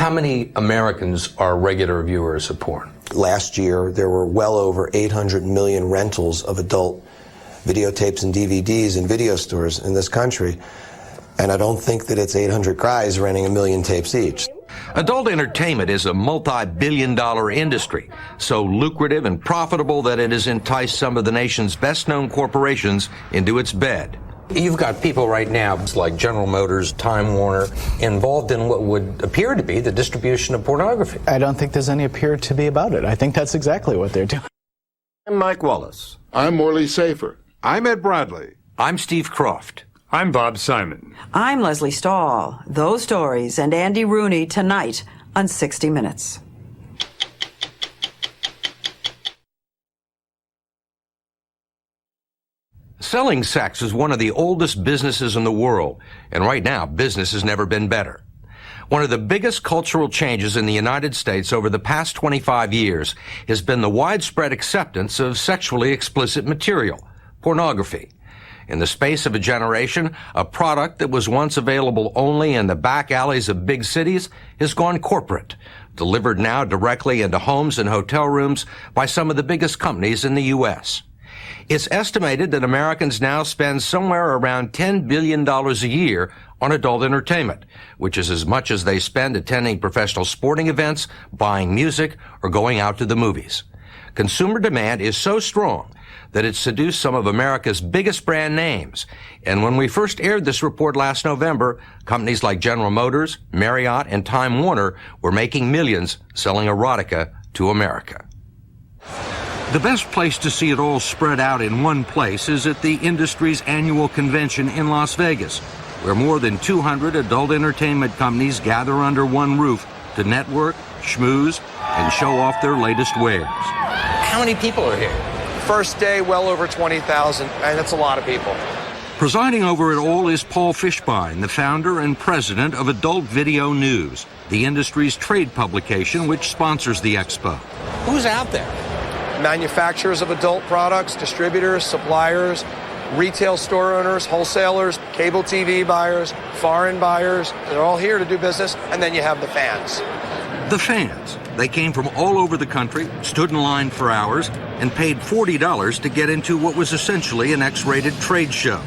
How many Americans are regular viewers of porn? Last year, there were well over 800 million rentals of adult videotapes and DVDs in video stores in this country. And I don't think that it's 800 guys renting 1 million tapes each. Adult entertainment is a multi-billion-dollar industry, so lucrative and profitable that it has enticed some of the nation's best-known corporations into its bed. You've got people right now, like General Motors, Time Warner, involved in what would appear to be the distribution of pornography. I don't think there's any appear to be about it. I think that's exactly what they're doing. I'm Mike Wallace. I'm Morley Safer. I'm Ed Bradley. I'm Steve Croft. I'm Bob Simon. I'm Leslie Stahl. Those stories and Andy Rooney tonight on 60 Minutes. Selling sex is one of the oldest businesses in the world, and right now, business has never been better. One of the biggest cultural changes in the United States over the past 25 years has been the widespread acceptance of sexually explicit material, pornography. In the space of a generation, a product that was once available only in the back alleys of big cities has gone corporate, delivered now directly into homes and hotel rooms by some of the biggest companies in the U.S. It's estimated that Americans now spend somewhere around $10 billion a year on adult entertainment, which is as much as they spend attending professional sporting events, buying music, or going out to the movies. Consumer demand is so strong that it's seduced some of America's biggest brand names. And when we first aired this report last November, companies like General Motors, Marriott, and Time Warner were making millions selling erotica to America. The best place to see it all spread out in one place is at the industry's annual convention in Las Vegas, where more than 200 adult entertainment companies gather under one roof to network, schmooze, and show off their latest wares. How many people are here? First day, well over 20,000, and that's a lot of people. Presiding over it all is Paul Fishbein, the founder and president of Adult Video News, the industry's trade publication which sponsors the expo. Who's out there? Manufacturers of adult products, distributors, suppliers, retail store owners, wholesalers, cable TV buyers, foreign buyers. They're all here to do business. And then you have the fans. The fans. They came from all over the country, stood in line for hours, and paid $40 to get into what was essentially an X-rated trade show.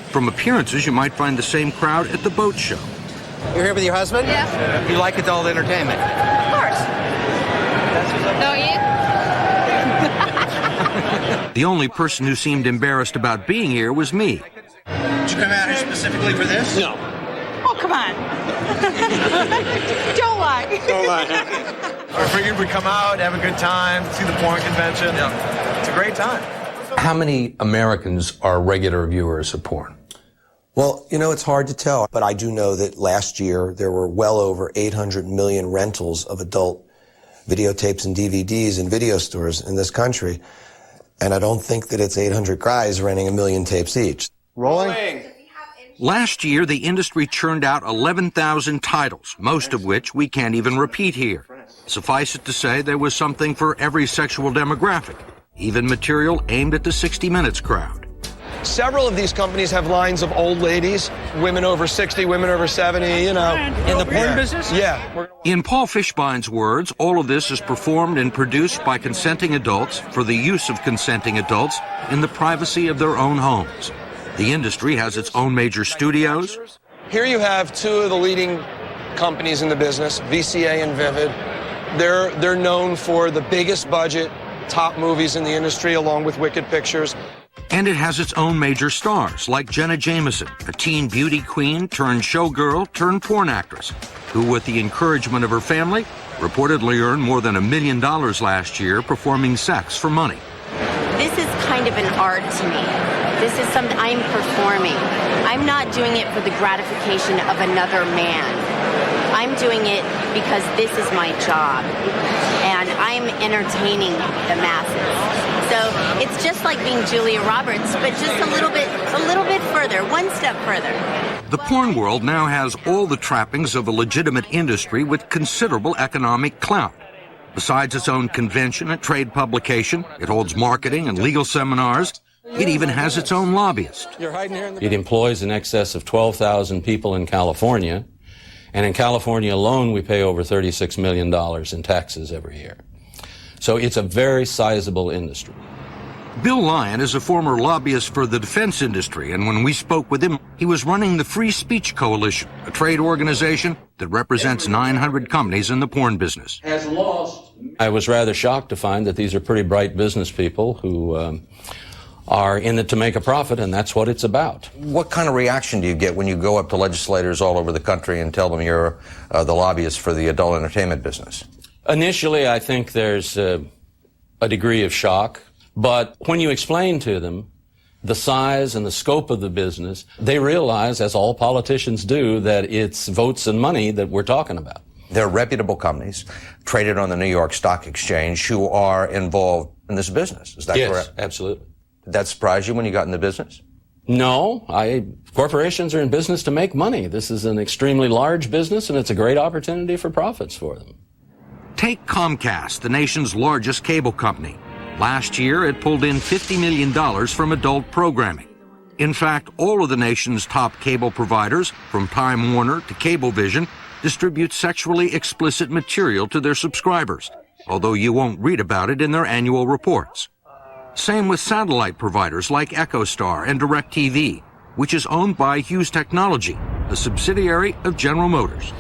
From appearances, you might find the same crowd at the boat show. You're here with your husband? Yeah. You like adult entertainment? Of course. Don't you? The only person who seemed embarrassed about being here was me. Did you come out here specifically for this? No. Oh, come on. Don't lie. Don't lie. I figured we'd come out, have a good time, see the porn convention. Yeah. It's a great time. How many Americans are regular viewers of porn? Well, you know, it's hard to tell, but I do know that last year there were well over 800 million rentals of adult videotapes and DVDs in video stores in this country. And I don't think that it's 800 guys renting 1 million tapes each. Rolling. Last year, the industry churned out 11,000 titles, most of which we can't even repeat here. Suffice it to say, there was something for every sexual demographic, even material aimed at the 60 Minutes crowd. Several of these companies have lines of old ladies, women over 60, women over 70, you know. In the porn business? Yeah. In Paul Fishbein's words, all of this is performed and produced by consenting adults for the use of consenting adults in the privacy of their own homes. The industry has its own major studios. Here you have two of the leading companies in the business, VCA and Vivid. They're known for the biggest budget, top movies in the industry, along with Wicked Pictures. And it has its own major stars, like Jenna Jameson, a teen beauty queen turned showgirl turned porn actress, who, with the encouragement of her family, reportedly earned more than $1 million last year performing sex for money. This is kind of an art to me. This is something I'm performing. I'm not doing it for the gratification of another man. I'm doing it because this is my job, and I'm entertaining the masses. So it's just like being Julia Roberts, but just a little bit further, one step further. The porn world now has all the trappings of a legitimate industry with considerable economic clout. Besides its own convention and trade publication, it holds marketing and legal seminars. It even has its own lobbyist. It employs in excess of 12,000 people in California, And in California alone, we pay over $36 million in taxes every year. So it's a very sizable industry. Bill Lyon is a former lobbyist for the defense industry, and when we spoke with him, he was running the Free Speech Coalition, a trade organization that represents 900 companies in the porn business. I was rather shocked to find that these are pretty bright business people who are in it to make a profit, and that's what it's about. What kind of reaction do you get when you go up to legislators all over the country and tell them you're the lobbyist for the adult entertainment business? Initially, I think there's a degree of shock, but when you explain to them the size and the scope of the business, they realize, as all politicians do, that it's votes and money that we're talking about. They're reputable companies traded on the New York Stock Exchange who are involved in this business. Is that correct? Yes, absolutely. Did that surprise you when you got in the business? No, corporations are in business to make money. This is an extremely large business, and it's a great opportunity for profits for them. Take Comcast, the nation's largest cable company. Last year, it pulled in $50 million from adult programming. In fact, all of the nation's top cable providers, from Time Warner to Cablevision, distribute sexually explicit material to their subscribers, although you won't read about it in their annual reports. Same with satellite providers like EchoStar and DirecTV, which is owned by Hughes Technology, a subsidiary of General Motors.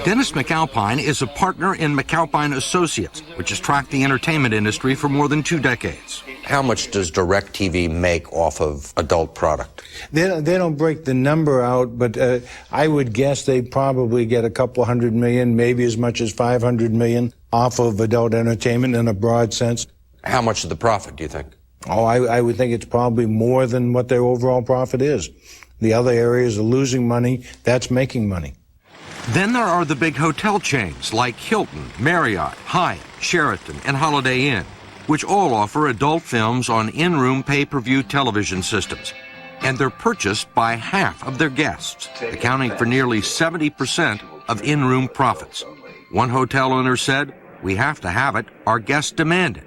Dennis McAlpine is a partner in McAlpine Associates, which has tracked the entertainment industry for more than 2 decades. How much does DirecTV make off of adult product? They don't break the number out, but I would guess they probably get a couple $100 million, maybe as much as $500 million off of adult entertainment in a broad sense. How much of the profit, do you think? Oh, I would think it's probably more than what their overall profit is. The other areas are losing money, that's making money. Then there are the big hotel chains like Hilton, Marriott, Hyatt, Sheraton, and Holiday Inn, which all offer adult films on in-room pay-per-view television systems. And they're purchased by half of their guests, accounting for nearly 70% of in-room profits. One hotel owner said, "We have to have it, our guests demand it."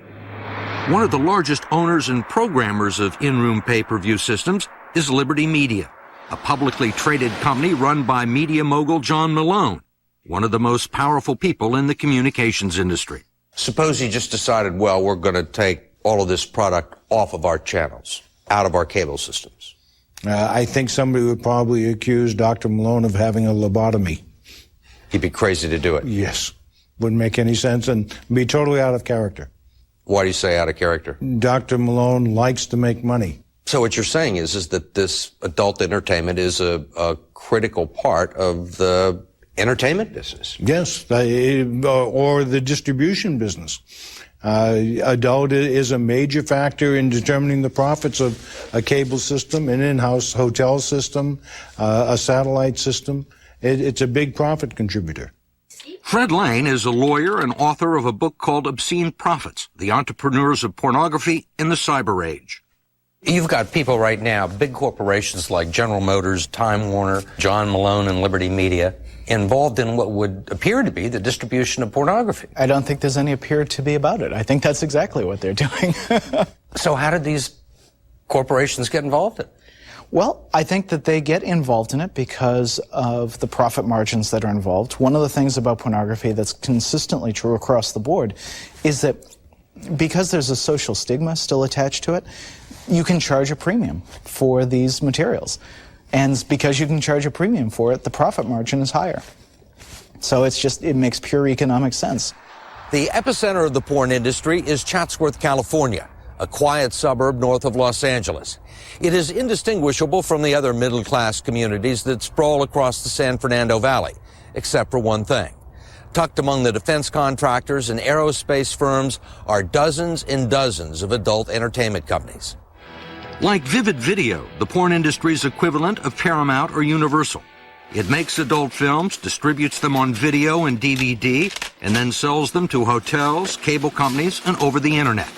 One of the largest owners and programmers of in-room pay-per-view systems is Liberty Media, a publicly traded company run by media mogul John Malone, one of the most powerful people in the communications industry. Suppose he just decided, well, we're going to take all of this product off of our channels, out of our cable systems. I think somebody would probably accuse Dr. Malone of having a lobotomy. He'd be crazy to do it. Yes. Wouldn't make any sense and be totally out of character. Why do you say out of character? Dr. Malone likes to make money. So what you're saying is that this adult entertainment is a critical part of the entertainment business. Yes, or the distribution business. Adult is a major factor in determining the profits of a cable system, an in-house hotel system, a satellite system. It's a big profit contributor. Fred Lane is a lawyer and author of a book called Obscene Profits, The Entrepreneurs of Pornography in the Cyber Age. You've got people right now, big corporations like General Motors, Time Warner, John Malone, and Liberty Media, involved in what would appear to be the distribution of pornography. I don't think there's any appear to be about it. I think that's exactly what they're doing. So how did these corporations get involved in it? Well, I think that they get involved in it because of the profit margins that are involved. One of the things about pornography that's consistently true across the board is that because there's a social stigma still attached to it, you can charge a premium for these materials. And because you can charge a premium for it, the profit margin is higher. So it makes pure economic sense. The epicenter of the porn industry is Chatsworth, California, a quiet suburb north of Los Angeles. It is indistinguishable from the other middle-class communities that sprawl across the San Fernando Valley, except for one thing. Tucked among the defense contractors and aerospace firms are dozens and dozens of adult entertainment companies. Like Vivid Video, the porn industry's equivalent of Paramount or Universal. It makes adult films, distributes them on video and DVD, and then sells them to hotels, cable companies, and over the internet.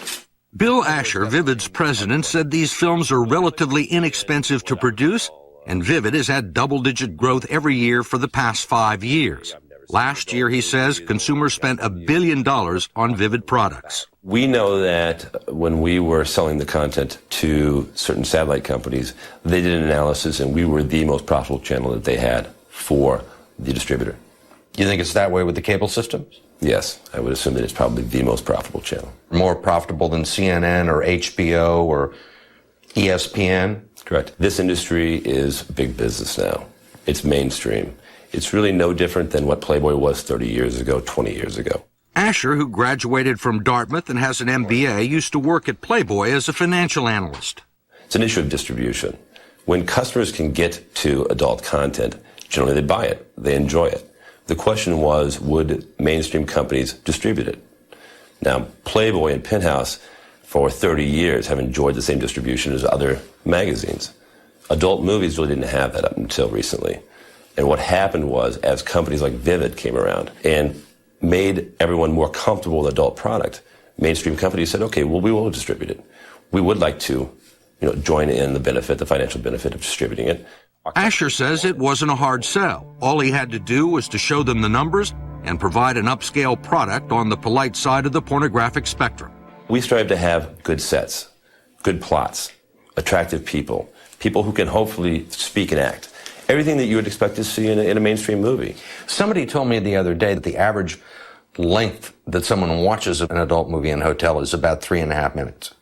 Bill Asher, Vivid's president, said these films are relatively inexpensive to produce, and Vivid has had double-digit growth every year for the past 5 years. Last year, he says, consumers spent $1 billion on Vivid products. We know that when we were selling the content to certain satellite companies, they did an analysis, and we were the most profitable channel that they had for the distributor. You think it's that way with the cable systems? Yes, I would assume that it's probably the most profitable channel. More profitable than CNN or HBO or ESPN? Correct. This industry is big business now. It's mainstream. It's really no different than what Playboy was 30 years ago, 20 years ago. Asher, who graduated from Dartmouth and has an MBA, used to work at Playboy as a financial analyst. It's an issue of distribution. When customers can get to adult content, generally they buy it. They enjoy it. The question was, would mainstream companies distribute it? Now, Playboy and Penthouse for 30 years have enjoyed the same distribution as other magazines. Adult movies really didn't have that up until recently. And what happened was, as companies like Vivid came around and made everyone more comfortable with adult product, mainstream companies said, okay, well, we will distribute it. We would like to, join in the financial benefit of distributing it. Asher says it wasn't a hard sell. All he had to do was to show them the numbers and provide an upscale product on the polite side of the pornographic spectrum. We strive to have good sets, good plots, attractive people, people who can hopefully speak and act. Everything that you would expect to see in a mainstream movie. Somebody told me the other day that the average length that someone watches an adult movie in a hotel is about 3.5 minutes.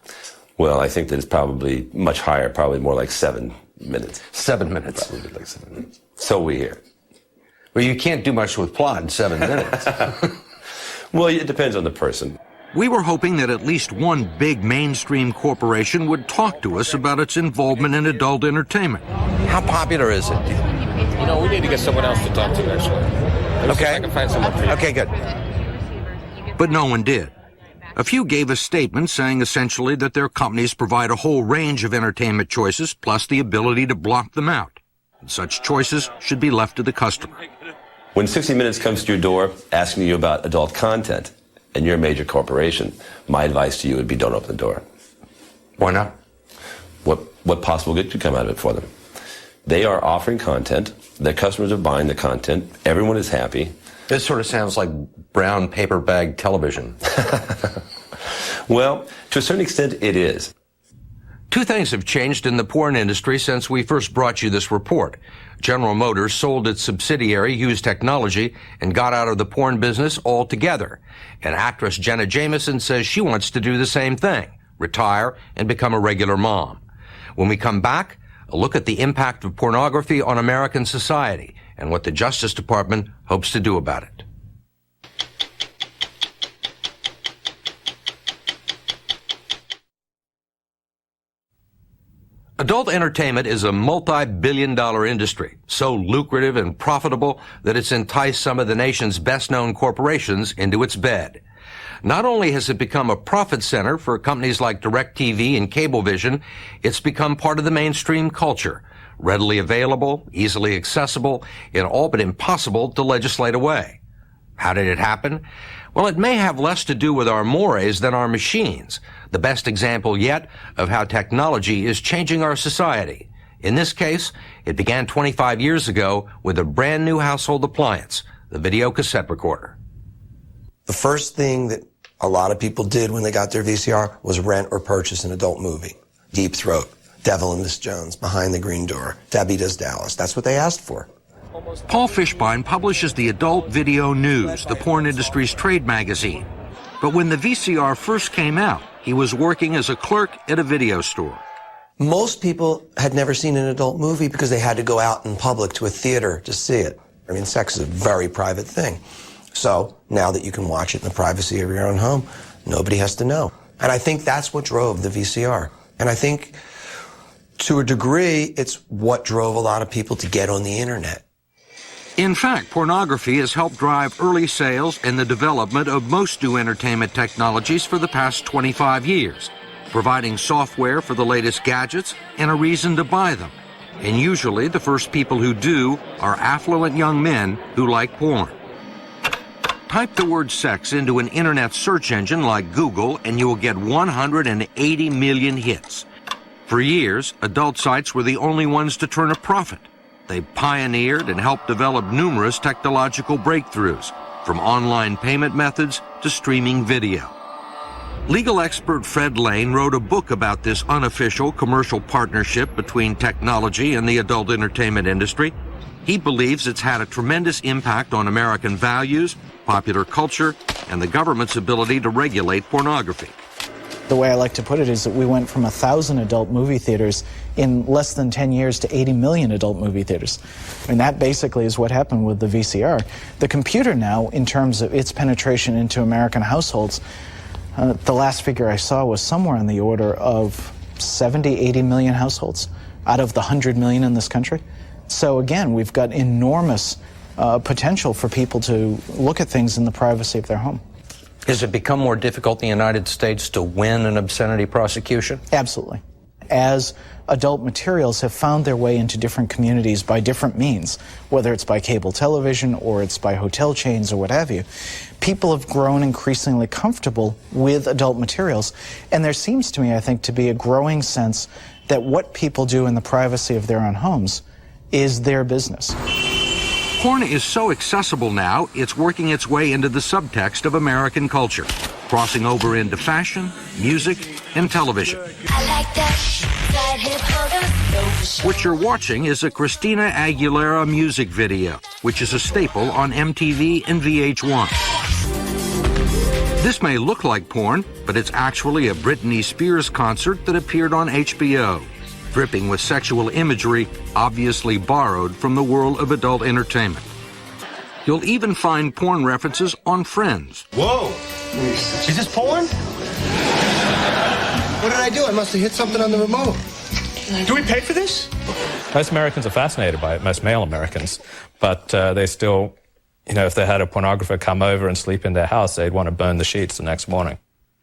Well, I think that it's probably much higher, probably more like 7 minutes. 7 minutes. Probably like 7 minutes. So we hear. Well, you can't do much with plot in 7 minutes. Well, it depends on the person. We were hoping that at least one big mainstream corporation would talk to us about its involvement in adult entertainment. How popular is it? We need to get someone else to talk to, actually. Let me see if I can find someone for you. Okay, good. But no one did. A few gave us statements saying essentially that their companies provide a whole range of entertainment choices, plus the ability to block them out. And such choices should be left to the customer. When 60 Minutes comes to your door asking you about adult content, and you're a major corporation, my advice to you would be don't open the door. Why not? What possible good could come out of it for them? They are offering content. Their customers are buying the content. Everyone is happy. This sort of sounds like brown paper bag television. Well, to a certain extent, it is. Two things have changed in the porn industry since we first brought you this report. General Motors sold its subsidiary, Hughes Technology, and got out of the porn business altogether. And actress Jenna Jameson says she wants to do the same thing, retire and become a regular mom. When we come back, a look at the impact of pornography on American society and what the Justice Department hopes to do about it. Adult entertainment is a multi-billion-dollar industry, so lucrative and profitable that it's enticed some of the nation's best-known corporations into its bed. Not only has it become a profit center for companies like DirecTV and Cablevision, it's become part of the mainstream culture, readily available, easily accessible, and all but impossible to legislate away. How did it happen? Well, it may have less to do with our mores than our machines. The best example yet of how technology is changing our society. In this case, it began 25 years ago with a brand new household appliance, the video cassette recorder. The first thing that a lot of people did when they got their VCR was rent or purchase an adult movie. Deep Throat, Devil and Miss Jones, Behind the Green Door, Debbie Does Dallas. That's what they asked for. Paul Fishbein publishes the Adult Video News, the porn industry's trade magazine. But when the VCR first came out, he was working as a clerk at a video store. Most people had never seen an adult movie because they had to go out in public to a theater to see it. I mean, sex is a very private thing. So now that you can watch it in the privacy of your own home, nobody has to know. And I think that's what drove the VCR. And I think to a degree, it's what drove a lot of people to get on the internet. In fact, pornography has helped drive early sales and the development of most new entertainment technologies for the past 25 years, providing software for the latest gadgets and a reason to buy them. And usually the first people who do are affluent young men who like porn. Type the word sex into an internet search engine like Google and you will get 180 million hits. For years, adult sites were the only ones to turn a profit. They pioneered and helped develop numerous technological breakthroughs, from online payment methods to streaming video. Legal expert Fred Lane wrote a book about this unofficial commercial partnership between technology and the adult entertainment industry. He believes it's had a tremendous impact on American values, popular culture, and the government's ability to regulate pornography. The way I like to put it is that we went from 1,000 adult movie theaters in less than 10 years to 80 million adult movie theaters. And that basically is what happened with the VCR. The computer now, in terms of its penetration into American households, the last figure I saw was somewhere on the order of 70, 80 million households out of the 100 million in this country. So again, we've got enormous potential for people to look at things in the privacy of their home. Has it become more difficult in the United States to win an obscenity prosecution? Absolutely. As adult materials have found their way into different communities by different means, whether it's by cable television or it's by hotel chains or what have you, people have grown increasingly comfortable with adult materials. And there seems to me, I think, to be a growing sense that what people do in the privacy of their own homes is their business. Porn is so accessible now, it's working its way into the subtext of American culture, crossing over into fashion, music, and television. What you're watching is a Christina Aguilera music video, which is a staple on MTV and VH1. This may look like porn, but it's actually a Britney Spears concert that appeared on HBO, dripping with sexual imagery obviously borrowed from the world of adult entertainment. You'll even find porn references on Friends. Whoa! Is this porn? What did I do? I must have hit something on the remote. Do we pay for this? Most Americans are fascinated by it, most male Americans, but they still, if they had a pornographer come over and sleep in their house, they'd want to burn the sheets the next morning.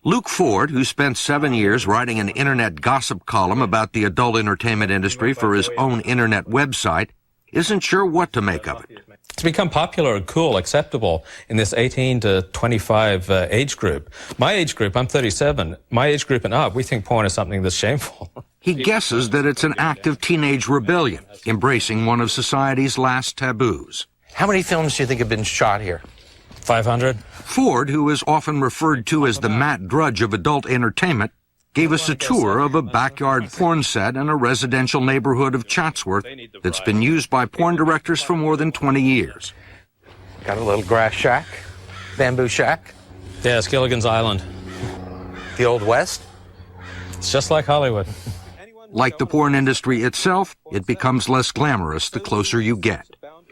Luke Ford, who spent 7 years writing an internet gossip column about the adult entertainment industry for his own internet website, isn't sure what to make of it. It's become popular, cool, acceptable in this 18 to 25 age group. My age group, I'm 37, my age group and up, we think porn is something that's shameful. He guesses that it's an act of teenage rebellion, embracing one of society's last taboos. How many films do you think have been shot here? 500. Ford, who is often referred to as the Matt Drudge of adult entertainment, gave us a tour of a backyard porn set in a residential neighborhood of Chatsworth that's been used by porn directors for more than 20 years. Got a little grass shack, bamboo shack. Yeah, it's Gilligan's Island. The Old West? It's just like Hollywood. Like the porn industry itself, it becomes less glamorous the closer you get.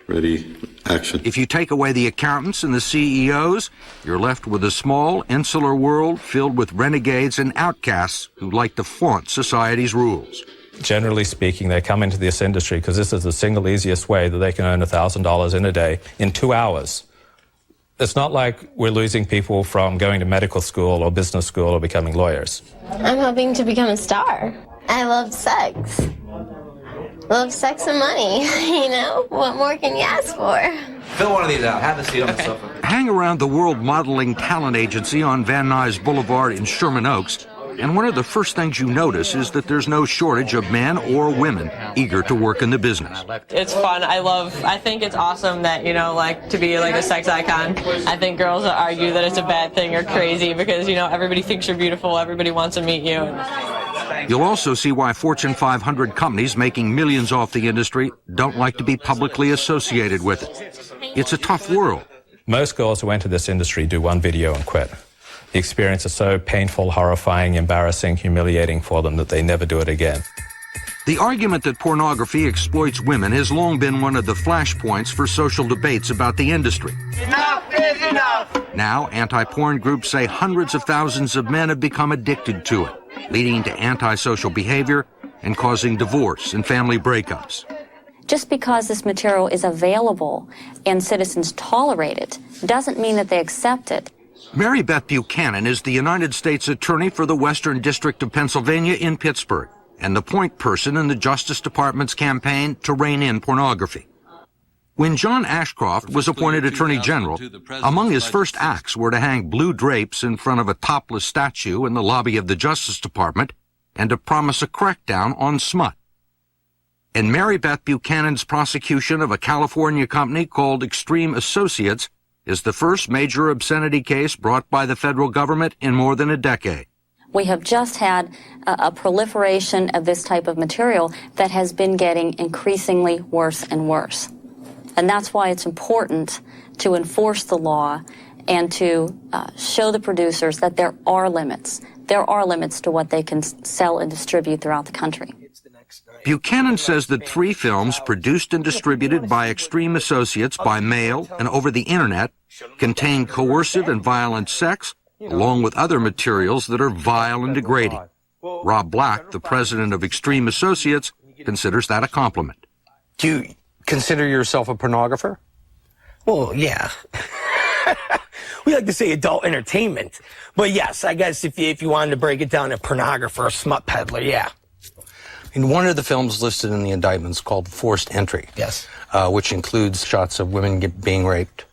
Ready, action. If you take away the accountants and the CEOs, you're left with a small, insular world filled with renegades and outcasts who like to flaunt society's rules. Generally speaking, they come into this industry because this is the single easiest way that they can earn $1,000 in a day in 2 hours. It's not like we're losing people from going to medical school or business school or becoming lawyers. I'm hoping to become a star. I love sex. Love sex and money, What more can you ask for? Fill one of these out. Have a seat on the sofa. Hang around the World Modeling Talent Agency on Van Nuys Boulevard in Sherman Oaks, and one of the first things you notice is that there's no shortage of men or women eager to work in the business. It's fun. I think it's awesome that, to be like a sex icon. I think girls argue that it's a bad thing or crazy because, everybody thinks you're beautiful. Everybody wants to meet you. You'll also see why Fortune 500 companies making millions off the industry don't like to be publicly associated with it. It's a tough world. Most girls who enter this industry do one video and quit. The experience is so painful, horrifying, embarrassing, humiliating for them that they never do it again. The argument that pornography exploits women has long been one of the flashpoints for social debates about the industry. Enough is enough! Now, anti-porn groups say hundreds of thousands of men have become addicted to it, leading to antisocial behavior and causing divorce and family breakups. Just because this material is available and citizens tolerate it doesn't mean that they accept it. Mary Beth Buchanan is the United States Attorney for the Western District of Pennsylvania in Pittsburgh and the point person in the Justice Department's campaign to rein in pornography. When John Ashcroft was appointed Attorney General, among his first acts were to hang blue drapes in front of a topless statue in the lobby of the Justice Department and to promise a crackdown on smut. And Mary Beth Buchanan's prosecution of a California company called Extreme Associates is the first major obscenity case brought by the federal government in more than a decade. We have just had a proliferation of this type of material that has been getting increasingly worse and worse. And that's why it's important to enforce the law and to show the producers that there are limits. There are limits to what they can sell and distribute throughout the country. Buchanan says that 3 films produced and distributed by Extreme Associates by mail and over the internet contain coercive and violent sex, along with other materials that are vile and degrading. Rob Black, the president of Extreme Associates, considers that a compliment. Do you consider yourself a pornographer? Well, yeah. We like to say adult entertainment. But yes, I guess if you wanted to break it down, a pornographer, a smut peddler, yeah. And one of the films listed in the indictment is called Forced Entry. Yes. Which includes shots of women being raped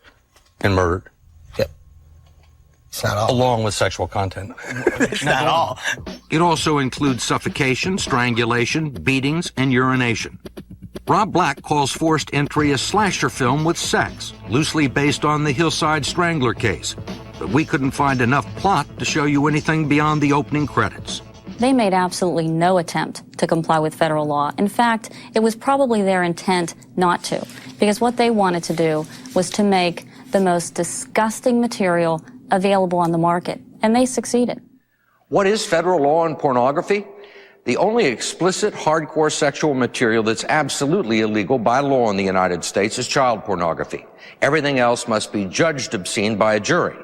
and murdered. Yep. It's not all. Along with sexual content. It's not all. It also includes suffocation, strangulation, beatings, and urination. Rob Black calls Forced Entry a slasher film with sex, loosely based on the Hillside Strangler case. But we couldn't find enough plot to show you anything beyond the opening credits. They made absolutely no attempt to comply with federal law. In fact, it was probably their intent not to, because what they wanted to do was to make the most disgusting material available on the market, and they succeeded. What is federal law on pornography? The only explicit, hardcore sexual material that's absolutely illegal by law in the United States is child pornography. Everything else must be judged obscene by a jury.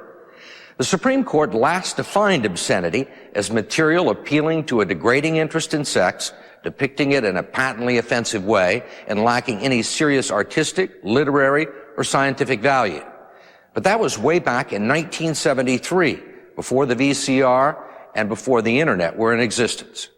The Supreme Court last defined obscenity as material appealing to a degrading interest in sex, depicting it in a patently offensive way, and lacking any serious artistic, literary, or scientific value. But that was way back in 1973, before the VCR and before the internet were in existence.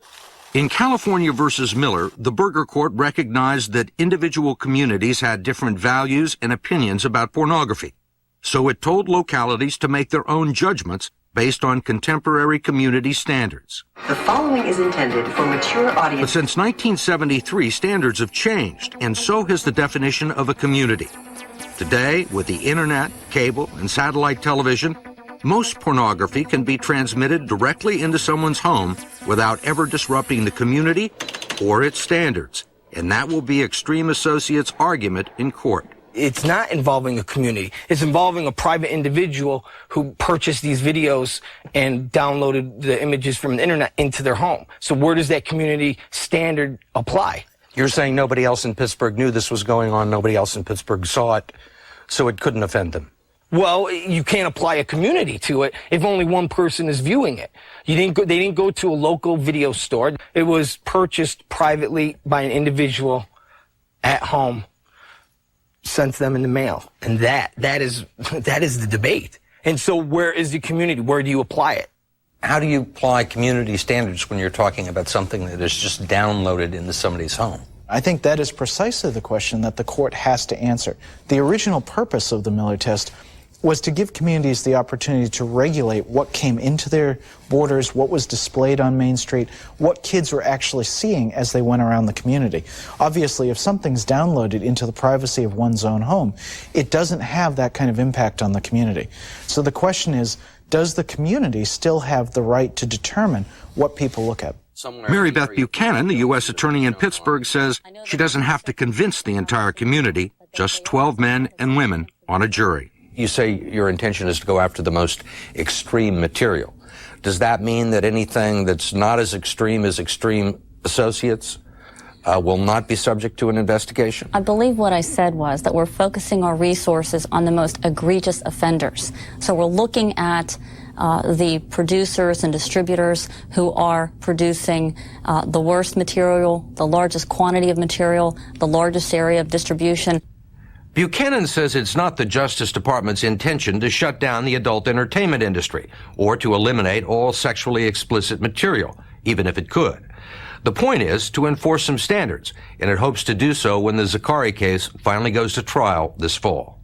In California versus Miller, the Burger Court recognized that individual communities had different values and opinions about pornography. So it told localities to make their own judgments based on contemporary community standards. The following is intended for mature But audience. since 1973, standards have changed, and so has the definition of a community. Today, with the internet, cable, and satellite television, most pornography can be transmitted directly into someone's home without ever disrupting the community or its standards. And that will be Extreme Associates' argument in court. It's not involving a community. It's involving a private individual who purchased these videos and downloaded the images from the internet into their home. So where does that community standard apply? You're saying nobody else in Pittsburgh knew this was going on, nobody else in Pittsburgh saw it, so it couldn't offend them. Well, you can't apply a community to it if only one person is viewing it. They didn't go to a local video store. It was purchased privately by an individual at home, sent to them in the mail. And that is the debate. And so where is the community? Where do you apply it? How do you apply community standards when you're talking about something that is just downloaded into somebody's home? I think that is precisely the question that the court has to answer. The original purpose of the Miller test was to give communities the opportunity to regulate what came into their borders, what was displayed on Main Street, what kids were actually seeing as they went around the community. Obviously, if something's downloaded into the privacy of one's own home, it doesn't have that kind of impact on the community. So the question is, does the community still have the right to determine what people look at? Mary Beth Buchanan, the U.S. attorney in Pittsburgh, says she doesn't have to convince the entire community, just 12 men and women on a jury. You say your intention is to go after the most extreme material. Does that mean that anything that's not as extreme as Extreme Associates will not be subject to an investigation? I believe what I said was that we're focusing our resources on the most egregious offenders. So we're looking at the producers and distributors who are producing the worst material, the largest quantity of material, the largest area of distribution. Buchanan says it's not the Justice Department's intention to shut down the adult entertainment industry or to eliminate all sexually explicit material, even if it could. The point is to enforce some standards, and it hopes to do so when the Zakari case finally goes to trial this fall.